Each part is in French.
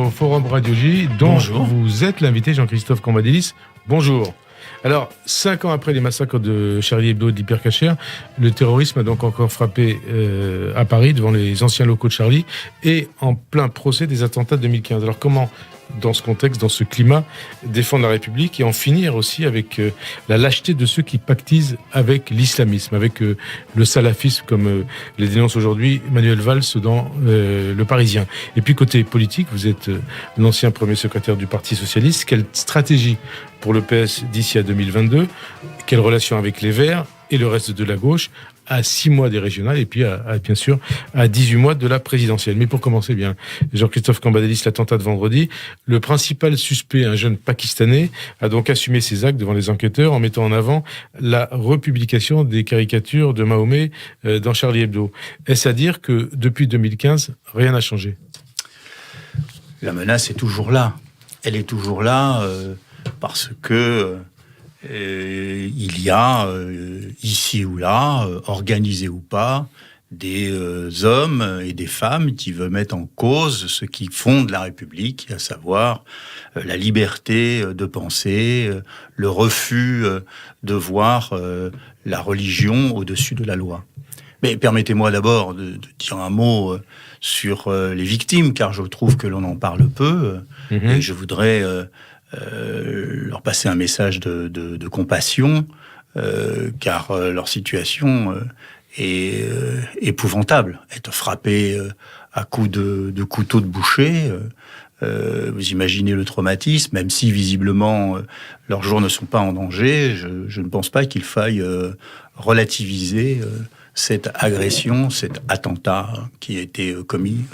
au Forum Radio J, dont Bonjour. Vous êtes l'invité, Jean-Christophe Cambadélis. Bonjour. Alors, 5 ans après les massacres de Charlie Hebdo et de l'Hypercacher, le terrorisme a donc encore frappé à Paris, devant les anciens locaux de Charlie, et en plein procès des attentats de 2015. Alors comment, dans ce contexte, dans ce climat, défendre la République et en finir aussi avec la lâcheté de ceux qui pactisent avec l'islamisme, avec le salafisme, comme les dénonce aujourd'hui Manuel Valls dans Le Parisien. Et puis côté politique, vous êtes l'ancien premier secrétaire du Parti Socialiste. Quelle stratégie pour le PS d'ici à 2022? Quelle relation avec les Verts et le reste de la gauche à 6 mois des régionales et puis bien sûr à 18 mois de la présidentielle. Mais pour commencer bien, Jean-Christophe Cambadélis, l'attentat de vendredi, le principal suspect, un jeune Pakistanais, a donc assumé ses actes devant les enquêteurs en mettant en avant la republication des caricatures de Mahomet dans Charlie Hebdo. Est-ce à dire que depuis 2015, rien n'a changé? La menace est toujours là. Elle est toujours là parce que il y a, ici ou là, organisés ou pas, des hommes et des femmes qui veulent mettre en cause ce qui fonde la République, à savoir la liberté de penser, le refus de voir la religion au-dessus de la loi. Mais permettez-moi d'abord de dire un mot sur les victimes, car je trouve que l'on en parle peu, et je voudrais leur passer un message de compassion, car leur situation est épouvantable. Être frappé à coups de couteau de boucher, vous imaginez le traumatisme, même si visiblement leurs jours ne sont pas en danger, je ne pense pas qu'il faille relativiser cette agression, cet attentat qui a été commis.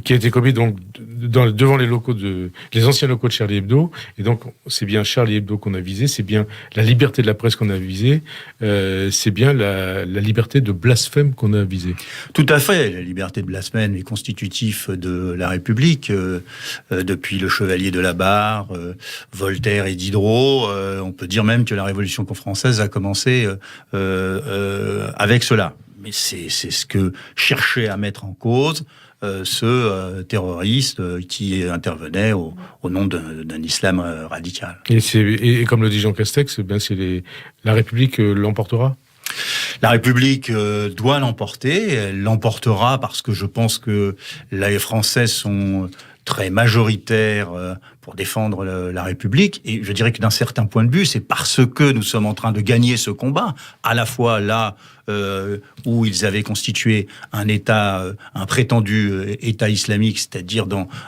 Qui a été commis donc devant les anciens locaux de Charlie Hebdo. Et donc, c'est bien Charlie Hebdo qu'on a visé, c'est bien la liberté de la presse qu'on a visé, c'est bien la liberté de blasphème qu'on a visé. Tout à fait. La liberté de blasphème est constitutif de la République. Depuis le Chevalier de la Barre, Voltaire et Diderot, on peut dire même que la Révolution française a commencé avec cela. Mais c'est ce que cherchait à mettre en cause ce terroriste qui intervenait au nom d'un islam radical. Et comme le dit Jean Castex, la République l'emportera. La République doit l'emporter. Elle l'emportera parce que je pense que les Français sont très majoritaires pour défendre la République. Et je dirais que d'un certain point de vue, c'est parce que nous sommes en train de gagner ce combat, à la fois là où ils avaient constitué un État, un prétendu État islamique, c'est-à-dire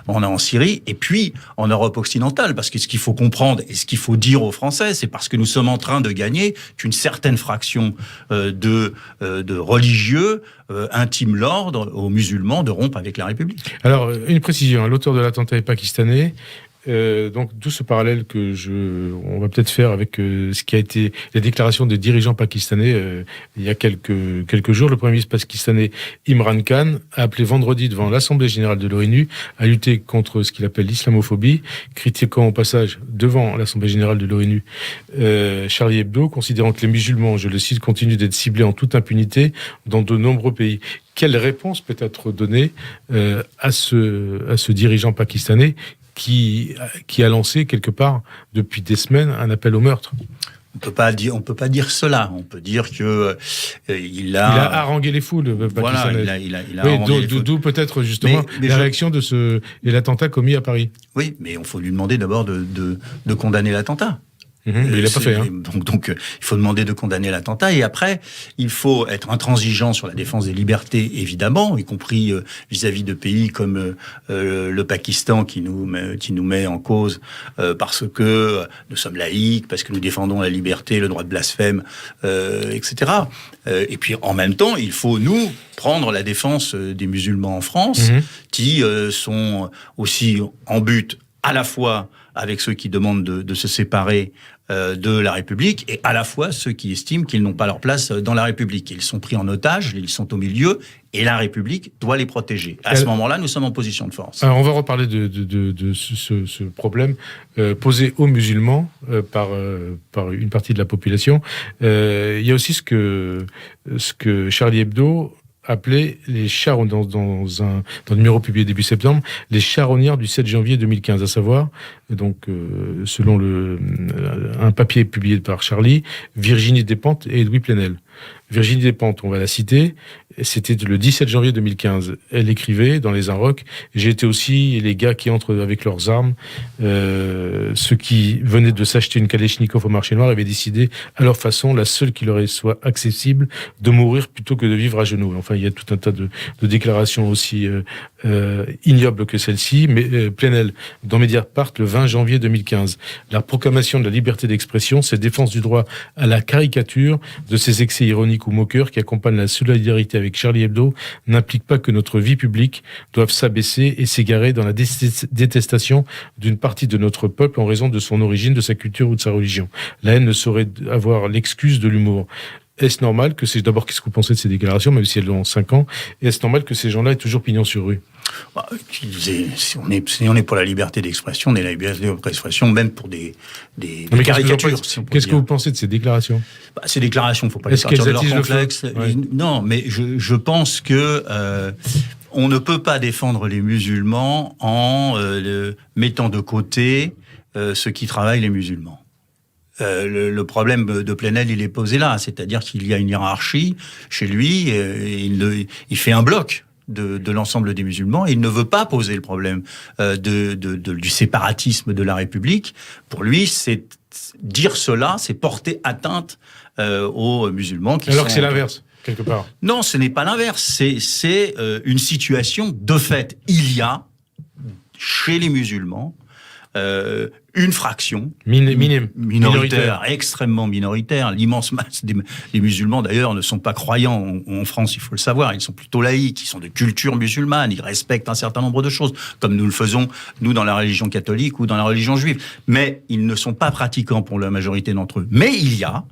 en Syrie, et puis en Europe occidentale. Parce que ce qu'il faut comprendre et ce qu'il faut dire aux Français, c'est parce que nous sommes en train de gagner qu'une certaine fraction de religieux intime l'ordre aux musulmans de rompre avec la République. Alors, une précision, l'auteur de l'attentat est pakistanais. Donc tout ce parallèle on va peut-être faire avec ce qui a été les déclarations des dirigeants pakistanais il y a quelques jours. Le Premier ministre pakistanais Imran Khan a appelé vendredi devant l'Assemblée générale de l'ONU à lutter contre ce qu'il appelle l'islamophobie, critiquant au passage devant l'Assemblée générale de l'ONU Charlie Hebdo, considérant que les musulmans, je le cite, continuent d'être ciblés en toute impunité dans de nombreux pays. Quelle réponse peut être donnée à ce dirigeant pakistanais qui a lancé quelque part depuis des semaines un appel au meurtre? On peut pas dire cela. On peut dire que il a harangué les foules. Voilà, il a harangué les foules. D'où peut-être justement la réaction de l'attentat commis à Paris. Oui, mais il faut lui demander d'abord de condamner l'attentat. Mais il l'a pas fait. Donc, il faut demander de condamner l'attentat. Et après, il faut être intransigeant sur la défense des libertés, évidemment, y compris vis-à-vis de pays comme le Pakistan qui nous met en cause parce que nous sommes laïcs, parce que nous défendons la liberté, le droit de blasphème, etc. Et puis, en même temps, il faut, nous, prendre la défense des musulmans en France, qui sont aussi en but à la fois avec ceux qui demandent de se séparer de la République, et à la fois ceux qui estiment qu'ils n'ont pas leur place dans la République. Ils sont pris en otage, ils sont au milieu, et la République doit les protéger. À ce moment-là, nous sommes en position de force. Alors, on va reparler de ce problème posé aux musulmans par une partie de la population. Il y a aussi ce que Charlie Hebdo appelés les charognards, dans un numéro publié début septembre, les charognards du 7 janvier 2015, à savoir, donc, selon un papier publié par Charlie, Virginie Despentes et Edoui Plenel. Virginie Despentes, on va la citer, c'était le 17 janvier 2015. Elle écrivait dans Les Inrocks, j'ai été aussi les gars qui entrent avec leurs armes, ceux qui venaient de s'acheter une Kalachnikov au marché noir avaient décidé, à leur façon, la seule qui leur soit accessible, de mourir plutôt que de vivre à genoux. Enfin, il y a tout un tas de déclarations aussi ignobles que celle-ci, mais Plenel, dans Mediapart, le 20 janvier 2015. La proclamation de la liberté d'expression, c'est défense du droit à la caricature de ces excès ironiques ou moqueurs qui accompagnent la solidarité avec Charlie Hebdo, n'implique pas que notre vie publique doive s'abaisser et s'égarer dans la détestation d'une partie de notre peuple en raison de son origine, de sa culture ou de sa religion. La haine ne saurait avoir l'excuse de l'humour. Est-ce normal que c'est... D'abord, qu'est-ce que vous pensez de ces déclarations, même si elles ont 5 ans? Et est-ce normal que ces gens-là aient toujours pignon sur rue? Si on est pour la liberté d'expression, on est la liberté d'expression même pour des caricatures. Qu'est-ce que vous pensez de ces déclarations? Ces déclarations, il ne faut pas les sortir de leur complexe. Non, mais je pense que on ne peut pas défendre les musulmans en mettant de côté ceux qui travaillent les musulmans. Le problème de Plenel, il est posé là, c'est-à-dire qu'il y a une hiérarchie chez lui, il fait un bloc de l'ensemble des musulmans, et il ne veut pas poser le problème du séparatisme de la République. Pour lui, dire cela, c'est porter atteinte aux musulmans. Alors que c'est l'inverse, quelque part. Non, ce n'est pas l'inverse, c'est une situation de fait. Il y a, chez les musulmans, une fraction minoritaire, extrêmement minoritaire. L'immense masse des musulmans, d'ailleurs, ne sont pas croyants en France, il faut le savoir. Ils sont plutôt laïcs, ils sont de culture musulmane, ils respectent un certain nombre de choses, comme nous le faisons, nous, dans la religion catholique ou dans la religion juive. Mais ils ne sont pas pratiquants pour la majorité d'entre eux. Mais il y a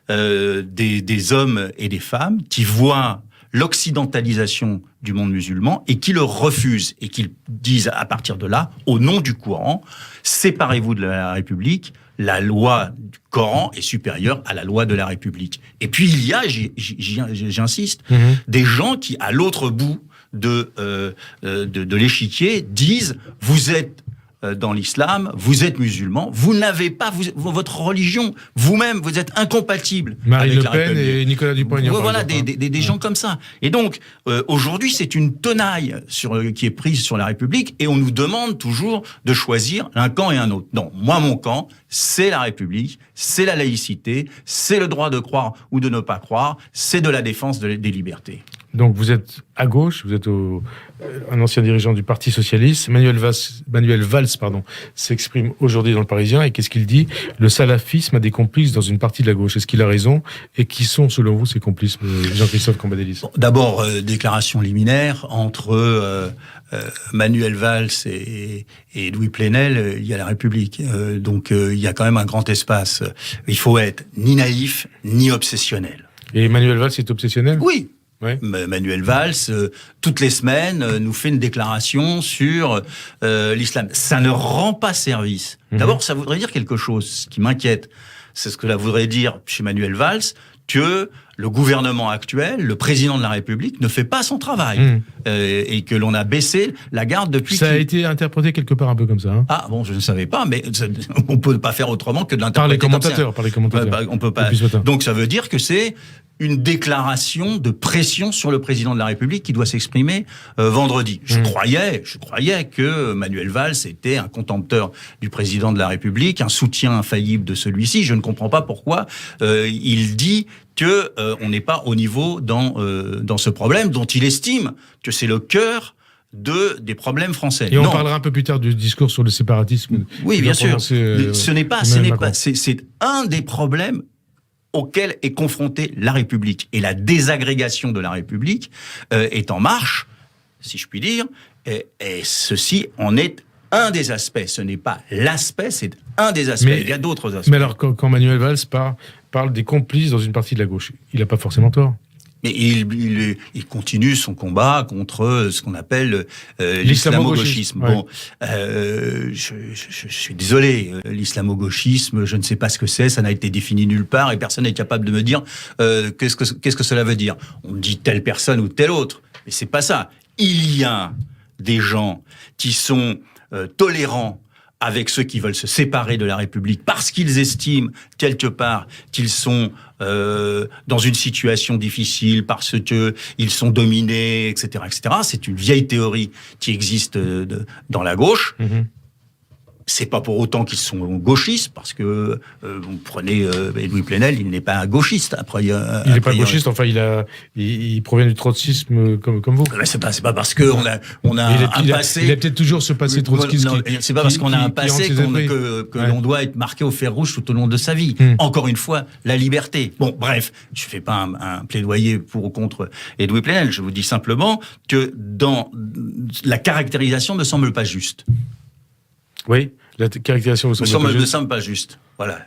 des hommes et des femmes qui voient l'occidentalisation du monde musulman et qui le refusent et qui disent à partir de là, au nom du Coran, séparez-vous de la République, la loi du Coran est supérieure à la loi de la République. Et puis il y a, j'insiste, des gens qui, à l'autre bout de l'échiquier, disent « vous êtes dans l'islam, vous êtes musulman, vous n'avez pas votre religion, vous-même, vous êtes incompatible Marine avec Le Pen et Nicolas Dupont-Aignan. Voilà, des gens comme ça. Et donc, aujourd'hui, c'est une tenaille qui est prise sur la République, et on nous demande toujours de choisir un camp et un autre. Non, moi, mon camp, c'est la République, c'est la laïcité, c'est le droit de croire ou de ne pas croire, c'est de la défense des libertés. Donc vous êtes à gauche, vous êtes un ancien dirigeant du Parti Socialiste. Manuel Valls s'exprime aujourd'hui dans Le Parisien, et qu'est-ce qu'il dit? Le salafisme a des complices dans une partie de la gauche. Est-ce qu'il a raison? Et qui sont, selon vous, ces complices, Jean-Christophe Cambadélis? D'abord, déclaration liminaire entre Manuel Valls et Edoui Plenel, il y a la République. Donc il y a quand même un grand espace. Il faut être ni naïf, ni obsessionnel. Et Manuel Valls est obsessionnel? Oui. Ouais. Manuel Valls, toutes les semaines, nous fait une déclaration sur l'islam. Ça ne rend pas service. D'abord, ça voudrait dire quelque chose. Ce qui m'inquiète, c'est ce que ça voudrait dire chez Manuel Valls, que le gouvernement actuel, le président de la République, ne fait pas son travail. Et que l'on a baissé la garde depuis... Ça a été interprété quelque part un peu comme ça. Hein. Ah bon, je ne savais pas, mais on ne peut pas faire autrement que de l'interpréter par les commentateurs. On peut pas. Donc ça veut dire que c'est une déclaration de pression sur le président de la République qui doit s'exprimer vendredi. Je croyais que Manuel Valls était un contempteur du président de la République, un soutien infaillible de celui-ci. Je ne comprends pas pourquoi il dit que on n'est pas au niveau dans ce problème dont il estime que c'est le cœur des problèmes français. Et on parlera un peu plus tard du discours sur le séparatisme. Oui, bien sûr. C'est un des problèmes auquel est confrontée la République. Et la désagrégation de la République est en marche, si je puis dire, et ceci en est un des aspects. Ce n'est pas l'aspect, c'est un des aspects. Il y a d'autres aspects. Mais alors, quand Manuel Valls parle des complices dans une partie de la gauche, il n'a pas forcément tort. Mais il continue son combat contre ce qu'on appelle l'islamo-gauchisme. Ouais. Bon, je suis désolé, l'islamo-gauchisme, je ne sais pas ce que c'est, ça n'a été défini nulle part et personne n'est capable de me dire qu'est-ce que cela veut dire. On me dit telle personne ou telle autre, mais c'est pas ça. Il y a des gens qui sont tolérants avec ceux qui veulent se séparer de la République parce qu'ils estiment quelque part qu'ils sont dans une situation difficile, parce que ils sont dominés, etc., etc. C'est une vieille théorie qui existe dans la gauche. Mm-hmm. C'est pas pour autant qu'ils sont gauchistes, parce que vous prenez Edoui Plenel, il n'est pas un gauchiste. Il n'est pas gauchiste, enfin il provient du trotskisme comme vous. C'est pas parce que on a un passé. Il a peut-être toujours ce passé trotskiste. C'est pas parce qu'on a un passé que l'on doit être marqué au fer rouge tout au long de sa vie. Encore une fois, la liberté. Bon, bref, je fais pas un plaidoyer pour ou contre Edoui Plenel. Je vous dis simplement que dans la caractérisation me semble pas juste. Oui, la caractérisation me semble pas juste. Voilà.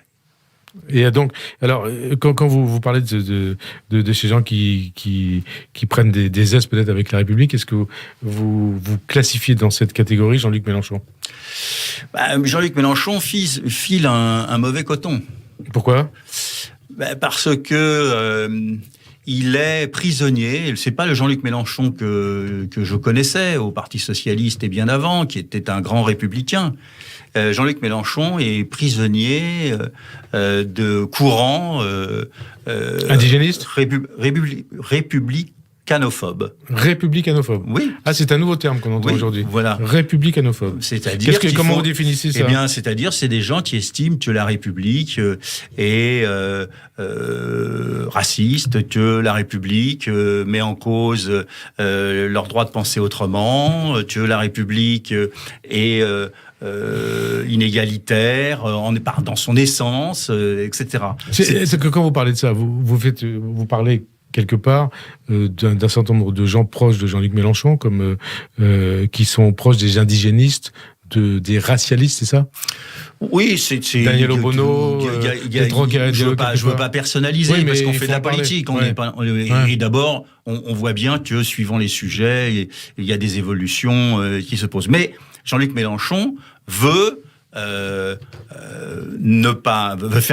Et donc, alors, quand vous parlez de ces gens qui prennent des aises peut-être avec la République, est-ce que vous classifiez dans cette catégorie Jean-Luc Mélenchon ? Jean-Luc Mélenchon file un mauvais coton. Pourquoi ? Parce que il est prisonnier. C'est pas le Jean-Luc Mélenchon que je connaissais au Parti socialiste et bien avant, qui était un grand républicain. Jean-Luc Mélenchon est prisonnier de courants indigénistes, républicanophobe. Républicanophobe. Oui. Ah, c'est un nouveau terme qu'on entend aujourd'hui. Voilà. Républicanophobe. C'est-à-dire comment vous définissez ça ? Eh bien, c'est-à-dire, c'est des gens qui estiment que la République est raciste, que la République met en cause leur droit de penser autrement, que la République est inégalitaire dans son essence, etc. C'est que quand vous parlez de ça, vous parlez quelque part d'un certain nombre de gens proches de Jean-Luc Mélenchon, comme qui sont proches des indigénistes, des racialistes, c'est ça ? Oui, c'est Daniel Obono, je veux pas personnaliser, oui, parce qu'on fait de la politique. Et d'abord, on voit bien que suivant les sujets, il y a des évolutions qui se posent. Mais Jean-Luc Mélenchon veut faire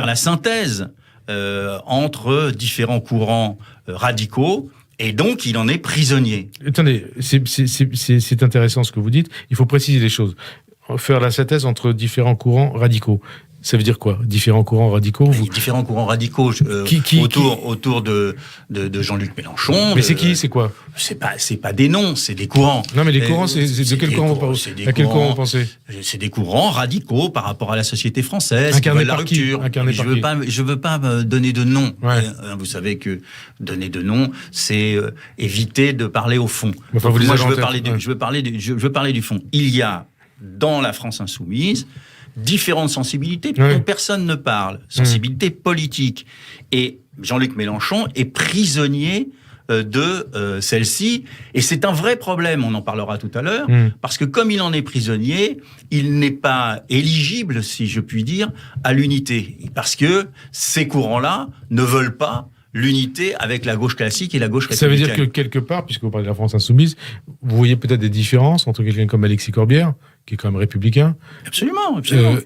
la synthèse entre différents courants radicaux, et donc il en est prisonnier. Attendez, c'est intéressant ce que vous dites. Il faut préciser les choses. Faire la synthèse entre différents courants radicaux. Ça veut dire quoi ? Différents courants radicaux Différents courants radicaux autour de Jean-Luc Mélenchon. Mais c'est qui ? C'est quoi ? C'est pas des noms, c'est des courants. Non, mais les courants, c'est de quel courant vous parlez ? À quel courant vous pensez ? C'est des courants radicaux par rapport à la société française. Incarnés par qui ? Je veux pas me donner de nom. Ouais. Vous savez que donner de nom, c'est éviter de parler au fond. Enfin, moi, je veux parler du fond. Il y a dans la France insoumise différentes sensibilités dont personne ne parle, sensibilités politiques. Et Jean-Luc Mélenchon est prisonnier de celle-ci, et c'est un vrai problème, on en parlera tout à l'heure, parce que comme il en est prisonnier, il n'est pas éligible, si je puis dire, à l'unité, parce que ces courants-là ne veulent pas l'unité avec la gauche classique et la gauche républicaine. Ça veut dire que quelque part, puisque vous parlez de la France insoumise, vous voyez peut-être des différences entre quelqu'un comme Alexis Corbière, qui est quand même républicain, absolument.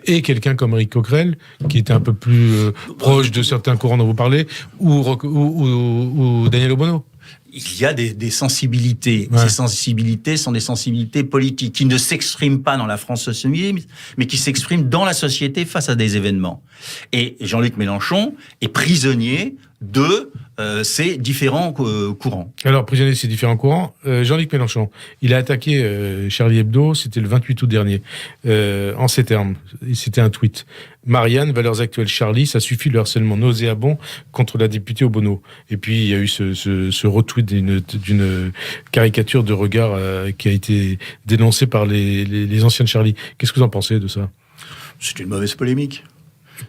Et quelqu'un comme Éric Coquerel, qui était un peu plus proche de certains courants dont vous parlez, ou Daniel Obono. Il y a des sensibilités. Ouais. Ces sensibilités sont des sensibilités politiques qui ne s'expriment pas dans la France insoumise, mais qui s'expriment dans la société face à des événements. Et Jean-Luc Mélenchon est prisonnier de ces différents courants. Alors, prisonnier de ces différents courants, Jean-Luc Mélenchon, il a attaqué Charlie Hebdo, c'était le 28 août dernier, en ces termes. C'était un tweet. Marianne, valeurs actuelles Charlie, ça suffit le harcèlement nauséabond contre la députée Obono. Et puis, il y a eu ce retweet d'une caricature de regard qui a été dénoncée par les anciens de Charlie. Qu'est-ce que vous en pensez de ça ? C'est une mauvaise polémique.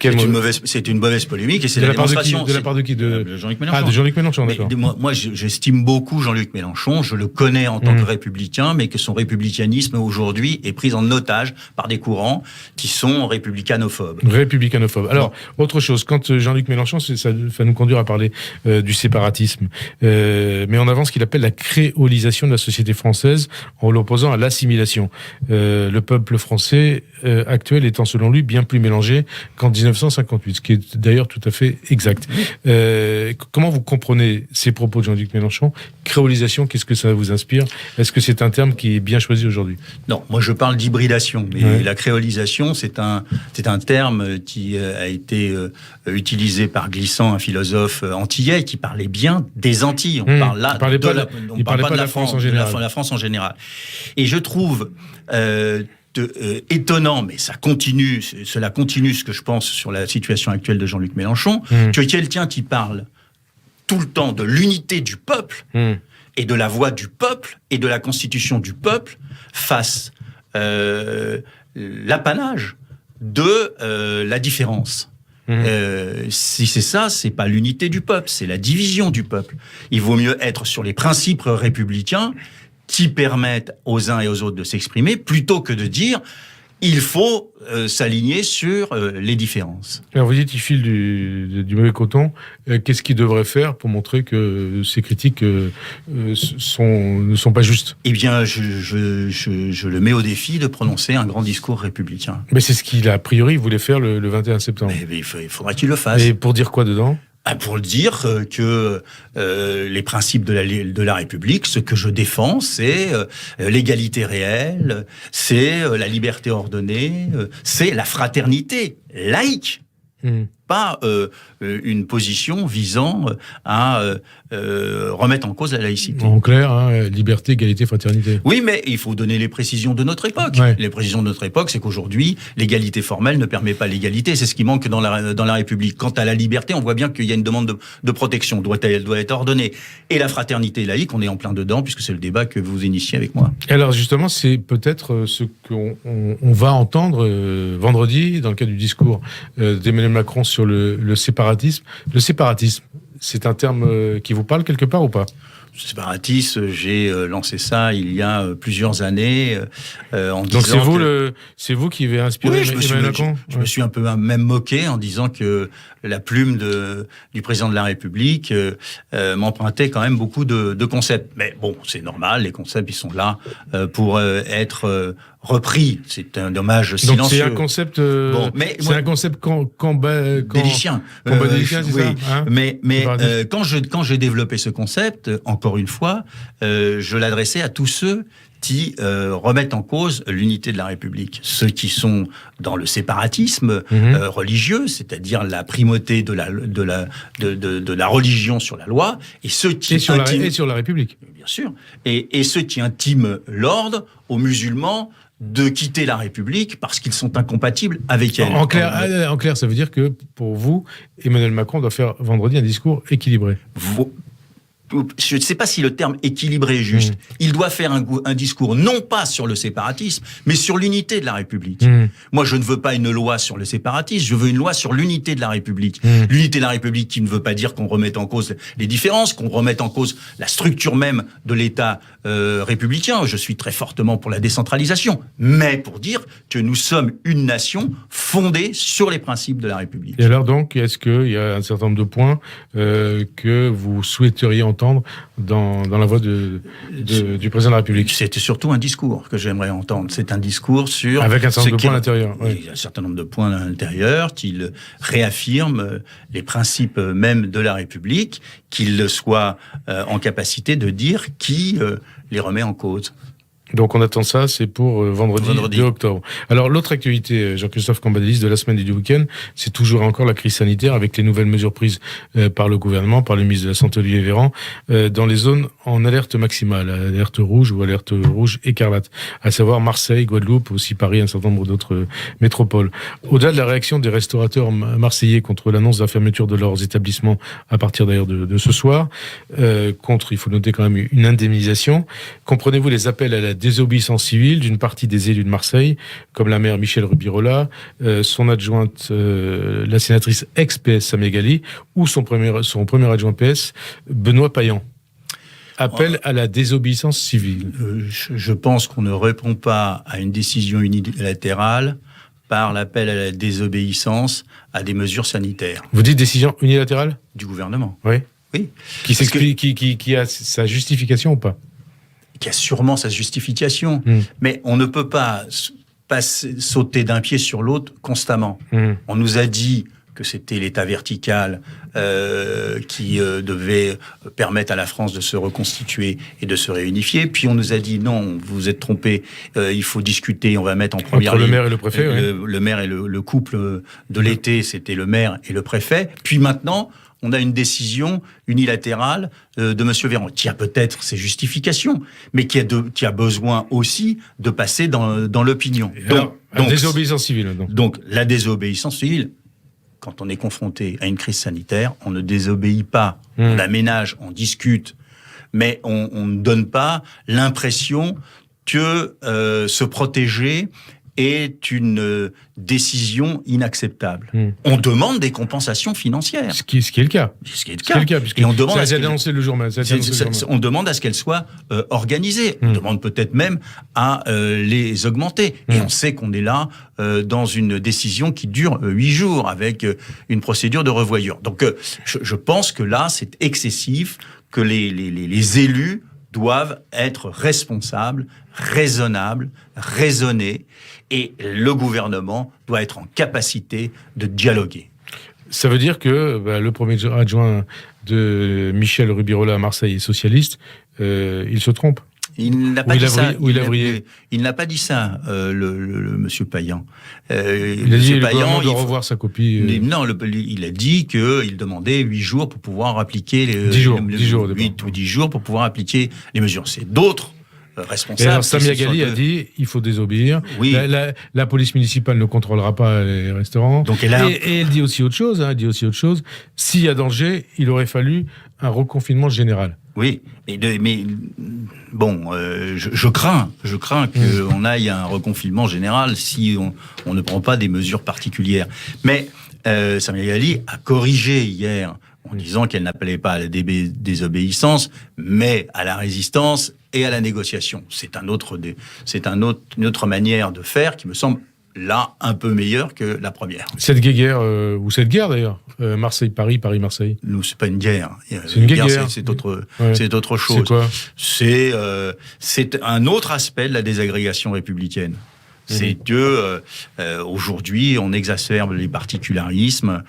C'est une mauvaise polémique et c'est de la part démonstration. De la part de qui? De Jean-Luc Mélenchon. Ah, de Jean-Luc Mélenchon, d'accord. Moi, j'estime beaucoup Jean-Luc Mélenchon. Je le connais en tant que républicain, mais que son républicanisme aujourd'hui est pris en otage par des courants qui sont républicanophobes. Alors, autre chose, quand Jean-Luc Mélenchon, ça va nous conduire à parler du séparatisme, mais en avant ce qu'il appelle la créolisation de la société française en l'opposant à l'assimilation. Le peuple français actuel étant selon lui bien plus mélangé qu'en 1958, ce qui est d'ailleurs tout à fait exact. Comment vous comprenez ces propos de Jean-Luc Mélenchon? Créolisation, qu'est-ce que ça vous inspire? Est-ce que c'est un terme qui est bien choisi aujourd'hui? Non, moi je parle d'hybridation, mais la créolisation, c'est un terme qui a été utilisé par Glissant, un philosophe antillais, qui parlait bien des Antilles. On parle là on parle pas de la France en général. Et je trouve étonnant, mais cela continue ce que je pense sur la situation actuelle de Jean-Luc Mélenchon, que quelqu'un qui parle tout le temps de l'unité du peuple et de la voix du peuple et de la constitution du peuple fasse l'apanage de la différence. Si c'est ça, c'est pas l'unité du peuple, c'est la division du peuple. Il vaut mieux être sur les principes républicains qui permettent aux uns et aux autres de s'exprimer, plutôt que de dire il faut s'aligner sur les différences. Alors vous dites il file du mauvais coton. Qu'est-ce qu'il devrait faire pour montrer que ces critiques ne sont pas justes? Eh bien, je le mets au défi de prononcer un grand discours républicain. Mais c'est ce qu'il a priori voulait faire le 21 septembre. Mais il faudra qu'il le fasse. Et pour dire quoi dedans? Pour le dire que les principes de la République, ce que je défends, c'est l'égalité réelle, c'est la liberté ordonnée, c'est la fraternité laïque. Pas une position visant à remettre en cause la laïcité. En clair, liberté, égalité, fraternité. Oui, mais il faut donner les précisions de notre époque. Ouais. Les précisions de notre époque, c'est qu'aujourd'hui, l'égalité formelle ne permet pas l'égalité. C'est ce qui manque dans la République. Quant à la liberté, on voit bien qu'il y a une demande de protection. Elle doit être ordonnée. Et la fraternité laïque, on est en plein dedans, puisque c'est le débat que vous initiez avec moi. Alors justement, c'est peut-être ce qu'on va entendre vendredi, dans le cadre du discours d'Emmanuel Macron sur le séparatisme. Le séparatisme, c'est un terme qui vous parle quelque part ou pas? Séparatisme, j'ai lancé ça il y a plusieurs années en disant. Donc c'est vous qui avez inspiré Emmanuel Macron. Je me suis un peu même moqué en disant que la plume du président de la République m'empruntait quand même beaucoup de concepts. Mais bon, c'est normal, les concepts ils sont là pour être repris. C'est un dommage silencieux. Donc c'est un concept, un concept délicien. C'est oui. Ça, hein, mais quand j'ai développé ce concept, encore une fois, je l'adressais à tous ceux qui remettent en cause l'unité de la République. Ceux qui sont dans le séparatisme religieux, c'est-à-dire la primauté de la religion sur la loi, et ceux qui sur la République. Bien sûr. Et ceux qui intiment l'ordre aux musulmans de quitter la République parce qu'ils sont incompatibles avec elle. En clair, ça veut dire que pour vous, Emmanuel Macron doit faire vendredi un discours équilibré. Je ne sais pas si le terme équilibré est juste. Il doit faire un discours non pas sur le séparatisme, mais sur l'unité de la République. Moi, je ne veux pas une loi sur le séparatisme, je veux une loi sur l'unité de la République. L'unité de la République qui ne veut pas dire qu'on remette en cause les différences, qu'on remette en cause la structure même de l'État républicain. Je suis très fortement pour la décentralisation, mais pour dire que nous sommes une nation fondée sur les principes de la République. Et alors donc, est-ce qu'il y a un certain nombre de points que vous souhaiteriez entendre dans la voix du président de la République? C'était surtout un discours que j'aimerais entendre. C'est un discours sur... Avec un certain nombre de points à l'intérieur. Oui. Il y a un certain nombre de points à l'intérieur, qu'il réaffirme les principes même de la République, qu'il soit en capacité de dire qui les remet en cause. Donc on attend ça, c'est pour vendredi 2 octobre. Alors l'autre actualité, Jean-Christophe Cambadélis, de la semaine et du week-end, c'est toujours encore la crise sanitaire avec les nouvelles mesures prises par le gouvernement, par le ministre de la Santé Olivier Véran, dans les zones en alerte maximale, alerte rouge ou alerte rouge écarlate, à savoir Marseille, Guadeloupe, aussi Paris, un certain nombre d'autres métropoles. Au-delà de la réaction des restaurateurs marseillais contre l'annonce de la fermeture de leurs établissements à partir d'ailleurs de ce soir, contre, il faut noter quand même, une indemnisation, comprenez-vous les appels à la désobéissance civile d'une partie des élus de Marseille, comme la maire Michèle Rubirola, son adjointe, la sénatrice ex-PS Samia Ghali, ou son premier adjoint PS, Benoît Payan. Appel à la désobéissance civile. Je pense qu'on ne répond pas à une décision unilatérale par l'appel à la désobéissance à des mesures sanitaires. Vous dites décision unilatérale ? Du gouvernement. Oui. Oui. Qui s'explique, qui a sa justification ou pas ? Qui a sûrement sa justification. Mais on ne peut pas sauter d'un pied sur l'autre constamment. On nous a dit que c'était l'État vertical qui devait permettre à la France de se reconstituer et de se réunifier. Puis on nous a dit non, vous vous êtes trompé, il faut discuter, on va mettre en première ligne. Entre le maire et le préfet, le maire et le couple de l'été, c'était le maire et le préfet. Puis maintenant, on a une décision unilatérale de M. Véran, qui a peut-être ses justifications, mais qui a besoin aussi de passer dans l'opinion. Donc, la désobéissance civile. Donc, la désobéissance civile, quand on est confronté à une crise sanitaire, on ne désobéit pas, on aménage, on discute, mais on ne donne pas l'impression que se protéger est une décision inacceptable. On demande des compensations financières. Ce qui est le cas. Ce qui est le cas. Et on demande on demande à ce qu'elles soient organisées. On demande peut-être même à les augmenter. Et on sait qu'on est là dans une décision qui dure 8 jours avec une procédure de revoyure. Donc je pense que là, c'est excessif, que les élus doivent être responsables, raisonnables, raisonnés, et le gouvernement doit être en capacité de dialoguer. Ça veut dire que le premier adjoint de Michèle Rubirola à Marseille est socialiste, il se trompe. Il n'a pas dit ça. Il n'a pas dit ça, le monsieur Payan. Il a dit le gouvernement doit revoir sa copie. Non, il a dit qu'il demandait 8 jours pour pouvoir appliquer 10 jours, 8 ou 10 jours pour pouvoir appliquer les mesures. C'est d'autres responsables. Et alors, Samia Ghali a dit il faut désobéir. Oui. La police municipale ne contrôlera pas les restaurants. Donc et elle dit aussi autre chose. S'il y a danger, il aurait fallu un reconfinement général. Oui, mais bon, je crains qu'on aille à un reconfinement général si on ne prend pas des mesures particulières. Mais Samia Ghali a corrigé hier en disant qu'elle n'appelait pas à la désobéissance, mais à la résistance et à la négociation. C'est une autre manière de faire qui me semble là un peu meilleure que la première. Cette guerre, ou cette guerre d'ailleurs, Marseille-Paris, Paris-Marseille. Nous, c'est pas une guerre. C'est une guerre. C'est autre chose. C'est quoi ? C'est un autre aspect de la désagrégation républicaine. C'est que aujourd'hui, on exacerbe les particularismes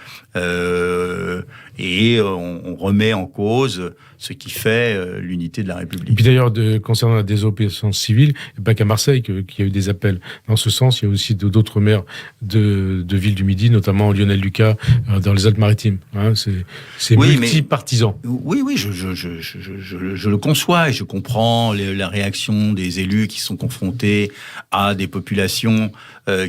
et on remet en cause ce qui fait l'unité de la République. Et puis d'ailleurs, concernant la désobéissance civile, il n'y a pas qu'à Marseille qu'il y a eu des appels dans ce sens. Il y a aussi d'autres maires de villes du Midi, notamment Lionel Lucas dans les Alpes-Maritimes. Hein, c'est multipartisan. Oui, je le conçois et je comprends la réaction des élus qui sont confrontés à des populations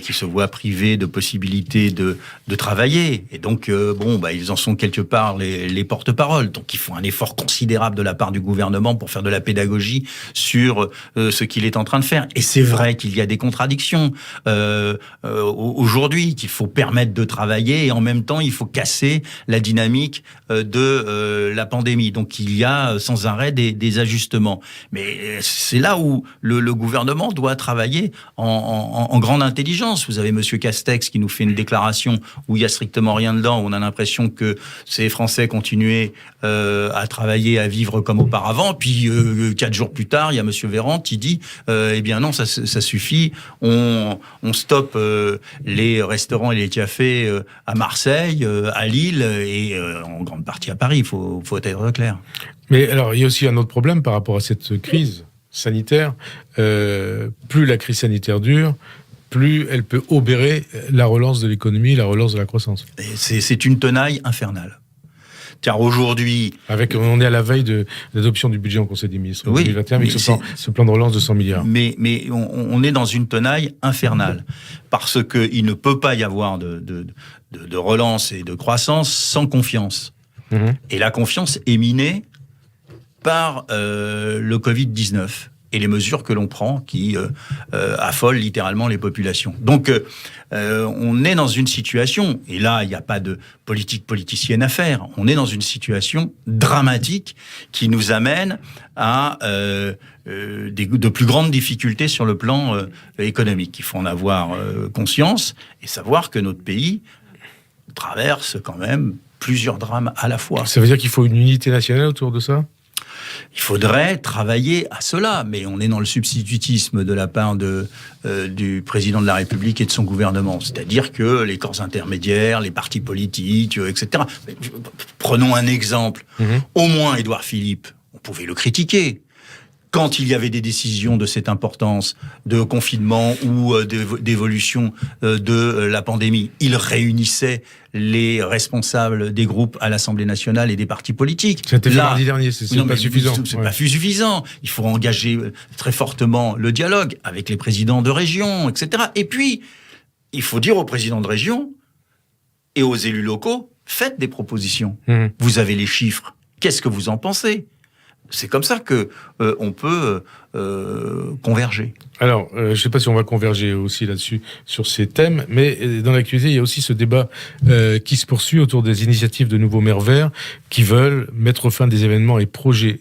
qui se voient privées de possibilités de travailler. Et donc, ils en sont quelque part les porte-paroles. Donc, il faut un effort considérable de la part du gouvernement pour faire de la pédagogie sur ce qu'il est en train de faire. Et c'est vrai qu'il y a des contradictions aujourd'hui, qu'il faut permettre de travailler et en même temps, il faut casser la dynamique de la pandémie. Donc, il y a sans arrêt des ajustements. Mais c'est là où le gouvernement doit travailler en grande intelligence. Vous avez Monsieur Castex qui nous fait une déclaration où il y a strictement rien dedans, où on a l'impression que ces Français continuaient à travailler, à vivre comme auparavant. Puis 4 jours plus tard, il y a Monsieur Véran qui dit eh bien non, ça suffit, on stoppe les restaurants et les cafés à Marseille, à Lille et en grande partie à Paris. Il faut être clair. Mais alors, il y a aussi un autre problème par rapport à cette crise sanitaire. Plus la crise sanitaire dure, plus elle peut obérer la relance de l'économie, la relance de la croissance. C'est une tenaille infernale. Car aujourd'hui... On est à la veille de l'adoption du budget en Conseil des ministres 2021, avec ce plan de relance de 100 milliards. Mais on est dans une tenaille infernale, parce qu'il ne peut pas y avoir de relance et de croissance sans confiance. Et la confiance est minée par le Covid-19. et les mesures que l'on prend qui affolent littéralement les populations. Donc, on est dans une situation, et là, il n'y a pas de politique politicienne à faire, on est dans une situation dramatique qui nous amène à de plus grandes difficultés sur le plan économique. Il faut en avoir conscience et savoir que notre pays traverse quand même plusieurs drames à la fois. Ça veut dire qu'il faut une unité nationale autour de ça ? Il faudrait travailler à cela, mais on est dans le substitutisme de la part du président de la République et de son gouvernement. C'est-à-dire que les corps intermédiaires, les partis politiques, etc. Prenons un exemple. Au moins, Édouard Philippe, on pouvait le critiquer. Quand il y avait des décisions de cette importance, de confinement ou d'évolution de la pandémie, il réunissait les responsables des groupes à l'Assemblée nationale et des partis politiques. C'était fait mardi dernier, c'est pas suffisant. C'est pas suffisant. Il faut engager très fortement le dialogue avec les présidents de région, etc. Et puis, il faut dire aux présidents de région et aux élus locaux, faites des propositions. Vous avez les chiffres. Qu'est-ce que vous en pensez ? C'est comme ça que on peut converger. Alors, je ne sais pas si on va converger aussi là-dessus, sur ces thèmes, mais dans l'actualité, il y a aussi ce débat qui se poursuit autour des initiatives de nouveaux maires verts qui veulent mettre fin à des événements et projets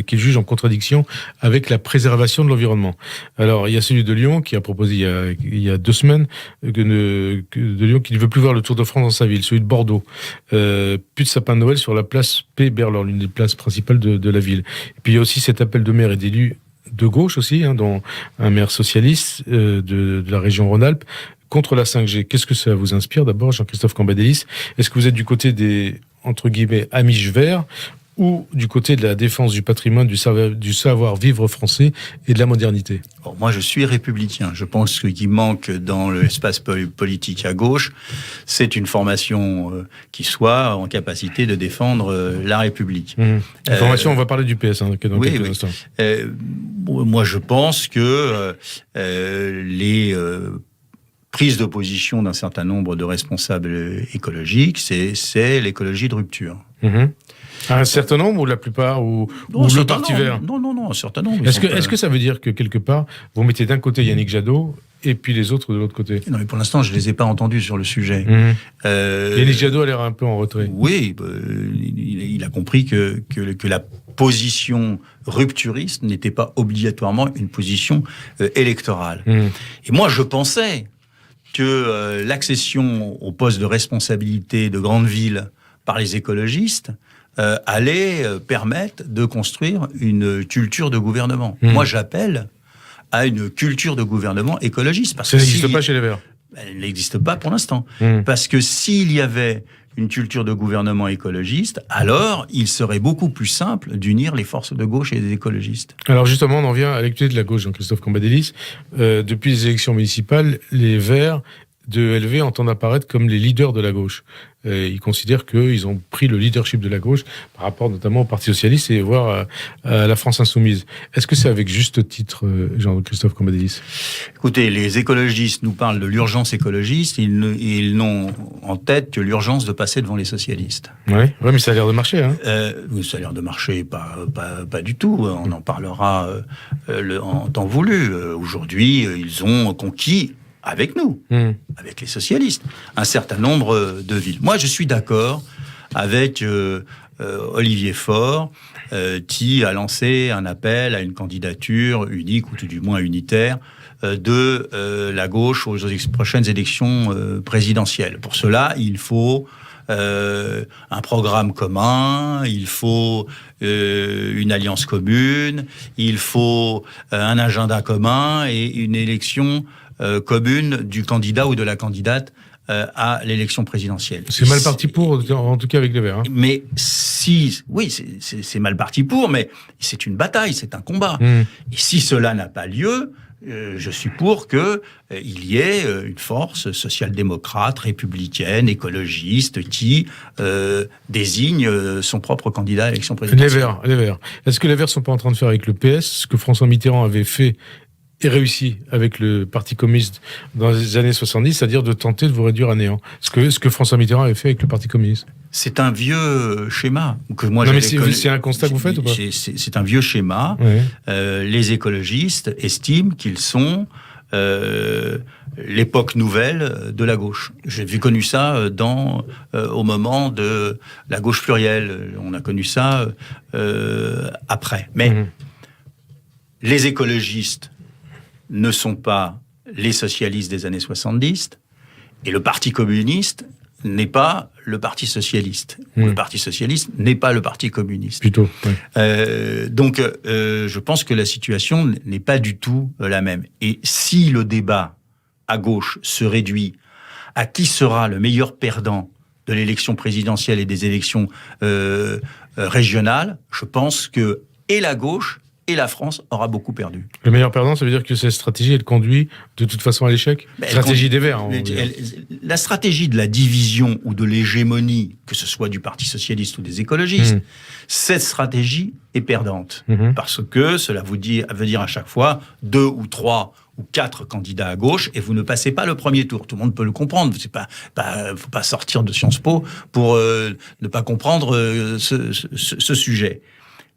qu'ils jugent en contradiction avec la préservation de l'environnement. Alors, il y a celui de Lyon qui a proposé il y a 2 semaines de Lyon qui ne veut plus voir le Tour de France dans sa ville, celui de Bordeaux. Plus de sapin de Noël sur la place P-Berlor, l'une des places principales de la ville. Et puis il y a aussi cet appel de maires et d'élus de gauche aussi, dont un maire socialiste de la région Rhône-Alpes, contre la 5G. Qu'est-ce que ça vous inspire d'abord, Jean-Christophe Cambadélis ? Est-ce que vous êtes du côté des, entre guillemets, Amish verts ou du côté de la défense du patrimoine, du savoir-vivre français et de la modernité ? Bon, moi, je suis républicain. Je pense que ce qui manque dans l'espace politique à gauche, c'est une formation qui soit en capacité de défendre la République. Une formation, on va parler du PS dans quelques instants. Moi, je pense que les prises de position d'un certain nombre de responsables écologiques, c'est l'écologie de rupture. Un certain nombre ou la plupart ou le Parti vert ? Non, un certain nombre. Est-ce que ça veut dire que quelque part, vous mettez d'un côté Yannick Jadot et puis les autres de l'autre côté ? Non, mais pour l'instant, je ne les ai pas entendus sur le sujet. Yannick Jadot a l'air un peu en retrait. Oui, il a compris que la position rupturiste n'était pas obligatoirement une position électorale. Et moi, je pensais que l'accession au poste de responsabilité de grande ville par les écologistes allait permettre de construire une culture de gouvernement. Moi, j'appelle à une culture de gouvernement écologiste. Parce ça n'existe pas chez les Verts. Elle n'existe pas pour l'instant. Parce que s'il y avait une culture de gouvernement écologiste, alors il serait beaucoup plus simple d'unir les forces de gauche et des écologistes. Alors justement, on en vient à l'actualité de la gauche, Jean-Christophe Cambadélis. Depuis les élections municipales, les Verts de LV entendent apparaître comme les leaders de la gauche. Ils considèrent qu'ils ont pris le leadership de la gauche par rapport notamment au Parti Socialiste et voire à la France Insoumise. Est-ce que c'est avec juste titre, Jean-Christophe Cambadélis ? Écoutez, les écologistes nous parlent de l'urgence écologiste, ils n'ont en tête que l'urgence de passer devant les socialistes. Oui, mais ça a l'air de marcher. Ça a l'air de marcher, pas du tout. On en parlera en temps voulu. Aujourd'hui, ils ont conquis avec nous, avec les socialistes, un certain nombre de villes. Moi, je suis d'accord avec Olivier Faure, qui a lancé un appel à une candidature unique, ou tout du moins unitaire, de la gauche aux prochaines élections présidentielles. Pour cela, il faut un programme commun, il faut une alliance commune, il faut un agenda commun et une élection commune du candidat ou de la candidate à l'élection présidentielle. C'est mal parti pour, en tout cas avec les Verts. Mais c'est mal parti pour, mais c'est une bataille, c'est un combat. Et si cela n'a pas lieu, je suis pour qu'il y ait une force social-démocrate, républicaine, écologiste, qui désigne son propre candidat à l'élection présidentielle. Les Verts. Est-ce que les Verts ne sont pas en train de faire avec le PS ce que François Mitterrand avait fait et réussi avec le Parti communiste dans les années 70, c'est-à-dire de tenter de vous réduire à néant. Ce que François Mitterrand avait fait avec le Parti communiste. C'est un vieux schéma que moi. Non, mais c'est un constat que vous faites ou pas ? C'est un vieux schéma. Oui. Les écologistes estiment qu'ils sont l'époque nouvelle de la gauche. J'ai connu ça au moment de la gauche plurielle. On a connu ça après. Mais les écologistes ne sont pas les socialistes des années 70, et le Parti communiste n'est pas le Parti socialiste. Le Parti socialiste n'est pas le Parti communiste. Plutôt, oui. Donc, je pense que la situation n'est pas du tout la même. Et si le débat à gauche se réduit à qui sera le meilleur perdant de l'élection présidentielle et des élections régionales, je pense que et la gauche et la France aura beaucoup perdu. Le meilleur perdant, ça veut dire que cette stratégie, elle conduit de toute façon à l'échec ? Stratégie des Verts. La stratégie de la division ou de l'hégémonie, que ce soit du Parti socialiste ou des écologistes, cette stratégie est perdante. Parce que cela veut dire à chaque fois 2 ou 3 ou 4 candidats à gauche, et vous ne passez pas le premier tour. Tout le monde peut le comprendre. Faut pas sortir de Sciences Po pour ne pas comprendre ce sujet.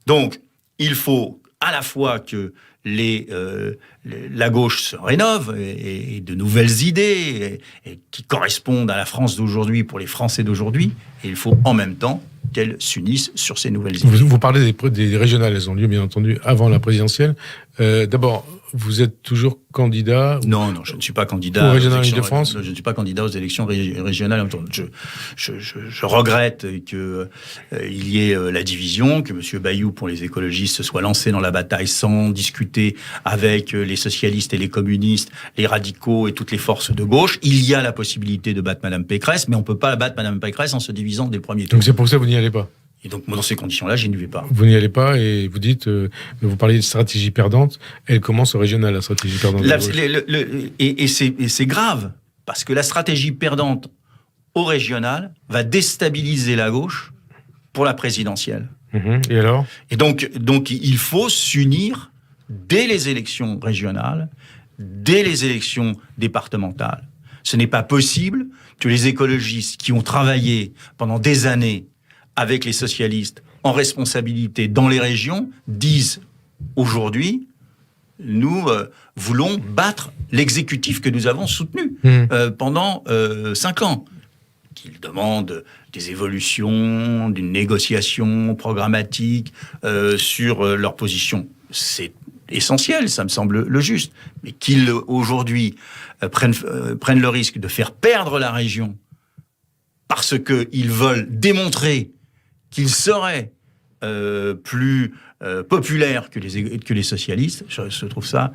Donc, il faut à la fois que la gauche se rénove et de nouvelles idées et qui correspondent à la France d'aujourd'hui pour les Français d'aujourd'hui, et il faut en même temps qu'elles s'unissent sur ces nouvelles idées. Vous parlez des régionales, elles ont lieu bien entendu avant la présidentielle. D'abord, vous êtes toujours candidat ? Non, je ne suis pas candidat aux régionales d'Île-de-France. Je ne suis pas candidat aux élections régionales. Je regrette qu'il y ait la division, que M. Bayoux, pour les écologistes, se soit lancé dans la bataille sans discuter avec les socialistes et les communistes, les radicaux et toutes les forces de gauche. Il y a la possibilité de battre Mme Pécresse, mais on ne peut pas battre Mme Pécresse en se divisant dès le premier tour. Donc c'est pour ça que vous n'y allez pas ? Et donc, dans ces conditions-là, je n'y vais pas. Vous n'y allez pas et vous dites, vous parliez de stratégie perdante, elle commence au régional, la stratégie perdante. Et c'est grave, parce que la stratégie perdante au régional va déstabiliser la gauche pour la présidentielle. Et alors ? Et donc, il faut s'unir dès les élections régionales, dès les élections départementales. Ce n'est pas possible que les écologistes qui ont travaillé pendant des années avec les socialistes en responsabilité dans les régions, disent aujourd'hui, nous voulons battre l'exécutif que nous avons soutenu pendant 5 ans. Qu'ils demandent des évolutions, d'une négociation programmatique sur leur position. C'est essentiel, ça me semble le juste. Mais qu'ils aujourd'hui prennent le risque de faire perdre la région parce qu'ils veulent démontrer qu'ils seraient plus populaires que les socialistes, je trouve ça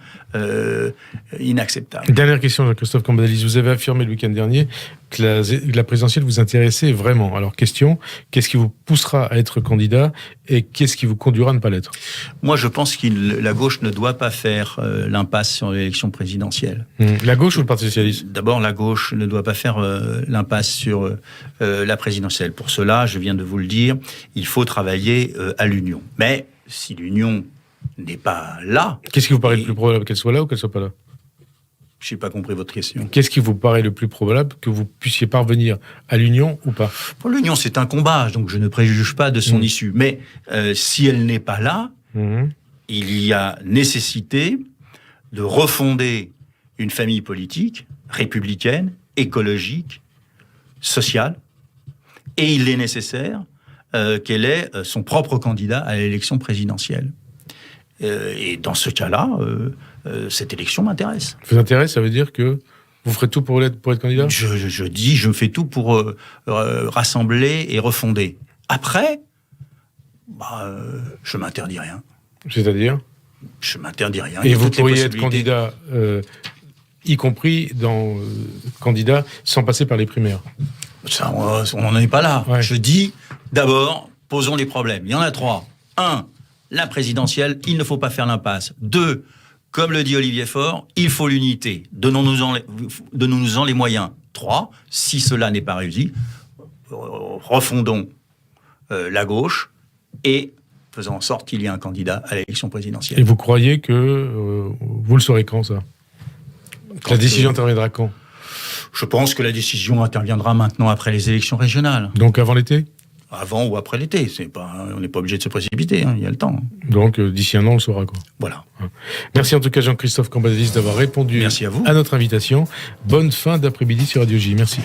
inacceptable. Dernière question, Jean-Christophe Cambadélis. Vous avez affirmé le week-end dernier que la présidentielle vous intéressait vraiment. Alors, question, qu'est-ce qui vous poussera à être candidat et qu'est-ce qui vous conduira à ne pas l'être ? Moi, je pense que la gauche ne doit pas faire l'impasse sur l'élection présidentielle. La gauche ou le Parti socialiste ? D'abord, la gauche ne doit pas faire l'impasse sur la présidentielle. Pour cela, je viens de vous le dire, il faut travailler à l'union. Mais si l'union n'est pas là... Qu'est-ce qui vous paraît le plus probable, qu'elle soit là ou qu'elle soit pas là ? Je n'ai pas compris votre question. Qu'est-ce qui vous paraît le plus probable, que vous puissiez parvenir à l'union ou pas ? Pour l'union, c'est un combat, donc je ne préjuge pas de son issue. Mais si elle n'est pas là, il y a nécessité de refonder une famille politique, républicaine, écologique, sociale, et il est nécessaire qu'elle ait son propre candidat à l'élection présidentielle. Et dans ce cas-là, cette élection m'intéresse. Vous intéresse, ça veut dire que vous ferez tout pour être candidat ? Je fais tout pour rassembler et refonder. Après, je m'interdis rien. C'est-à-dire ? Je m'interdis rien. Et vous pourriez être candidat, y compris candidat sans passer par les primaires ? Ça, on n'en est pas là. Ouais. Je dis, d'abord, posons les problèmes. Il y en a 3. 1, la présidentielle, il ne faut pas faire l'impasse. 2, comme le dit Olivier Faure, il faut l'unité. Donnons-nous-en les moyens. 3, si cela n'est pas réussi, refondons la gauche et faisons en sorte qu'il y ait un candidat à l'élection présidentielle. Et vous croyez que vous le saurez quand, ça ? La décision interviendra quand ? Je pense que la décision interviendra maintenant après les élections régionales. Donc avant l'été ? Avant ou après l'été. On n'est pas obligé de se précipiter, il y a le temps. Donc d'ici un an, on le saura, quoi. Voilà. Merci en tout cas Jean-Christophe Cambadélis d'avoir répondu Merci à vous. à notre invitation. Bonne fin d'après-midi sur Radio J. Merci.